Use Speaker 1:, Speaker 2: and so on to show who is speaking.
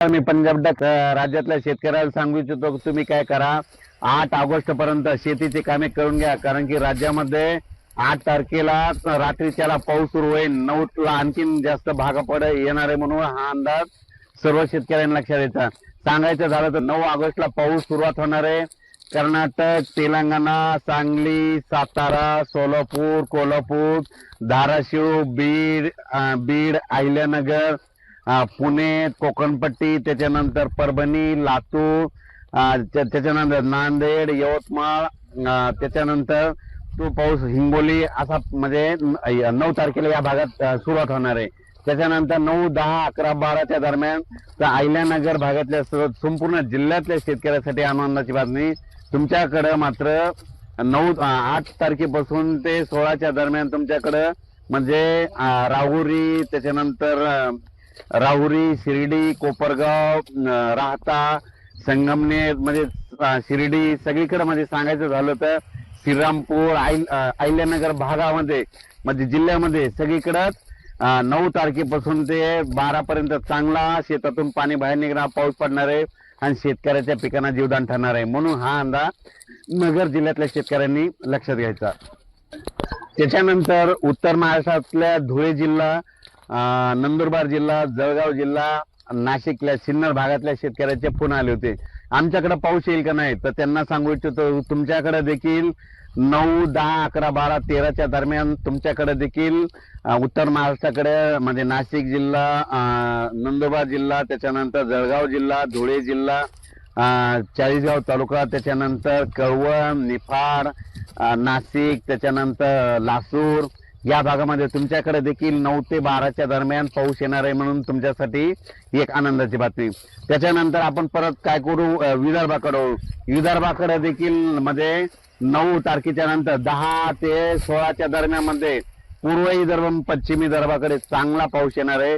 Speaker 1: मी Punjab duck राज्यातल्या शेतकऱ्याला सांगू इच्छितो की तुम्ही काय करा, 8 ऑगस्ट पर्यंत शेतीची कामे करून घ्या. कारण की राज्यामध्ये 8 तारखेला रात्रीच्याला पाऊस सुरू होईल, 9 ला आणखीन जास्त भाग येणार आहे. म्हणून हा अंदाज सर्व शेतकऱ्यांना लक्षात येतात. सांगायचं झालं तर 9 ऑगस्टला पाऊस सुरुवात होणार आहे. कर्नाटक, तेलंगणा, सांगली, सातारा, सोलापूर, कोल्हापूर, धाराशिव, बीड, अहिल्यानगर, पुणे, कोकणपट्टी, त्याच्यानंतर परभणी, लातूर, त्याच्यानंतर नांदेड, यवतमाळ, त्याच्यानंतर तो पाऊस हिंगोली असा म्हणजे 9 तारखेला या भागात सुरुवात होणार आहे. त्याच्यानंतर 9, 10, 11, 12च्या दरम्यान अहिल्यानगर भागातल्या संपूर्ण जिल्ह्यातल्या शेतकऱ्यासाठी आनंदाची बातमी. तुमच्याकडे मात्र 8 तारखेपासून ते 16च्या दरम्यान तुमच्याकडं म्हणजे राहुरी, त्याच्यानंतर राहुरी, शिर्डी, कोपरगाव, राहता, संगमनेर म्हणजे शिर्डी सगळीकडे म्हणजे सांगायचं झालं तर श्रीरामपूर, अहिल्यानगर भागामध्ये म्हणजे जिल्ह्यामध्ये सगळीकडे 9 तारखेपासून ते 12 पर्यंत चांगला शेतातून पाणी बाहेर निघणार पाऊस पडणार आहे आणि शेतकऱ्याच्या पिकांना जीवदान ठरणार आहे. म्हणून हा अंदाज नगर जिल्ह्यातल्या शेतकऱ्यांनी लक्षात घ्यायचा. त्याच्यानंतर उत्तर महाराष्ट्रातल्या धुळे जिल्हा, नंदुरबार जिल्हा, जळगाव जिल्हा, नाशिकल्या सिन्नर भागातल्या शेतकऱ्याचे फोन आले होते, आमच्याकडे पाऊस येईल का नाही. तर त्यांना सांगू इच्छितो तुमच्याकडे देखील 9, 10, 11, 12, 13च्या दरम्यान तुमच्याकडे देखील उत्तर महाराष्ट्राकडे म्हणजे नाशिक जिल्हा, नंदुरबार जिल्हा, त्याच्यानंतर जळगाव जिल्हा, धुळे जिल्हा, चाळीसगाव तालुका, त्याच्यानंतर कळवण, निफाड, नाशिक, त्याच्यानंतर लासूर या भागामध्ये तुमच्याकडे देखील 9 ते 12च्या दरम्यान पाऊस येणार आहे. म्हणून तुमच्यासाठी एक आनंदाची बातमी. त्याच्यानंतर आपण परत काय करू, विदर्भाकडे देखील म्हणजे 9 तारखेच्या नंतर 10 ते 16च्या दरम्यान मध्ये पूर्व विदर्भ, पश्चिम विदर्भाकडे चांगला पाऊस येणार आहे.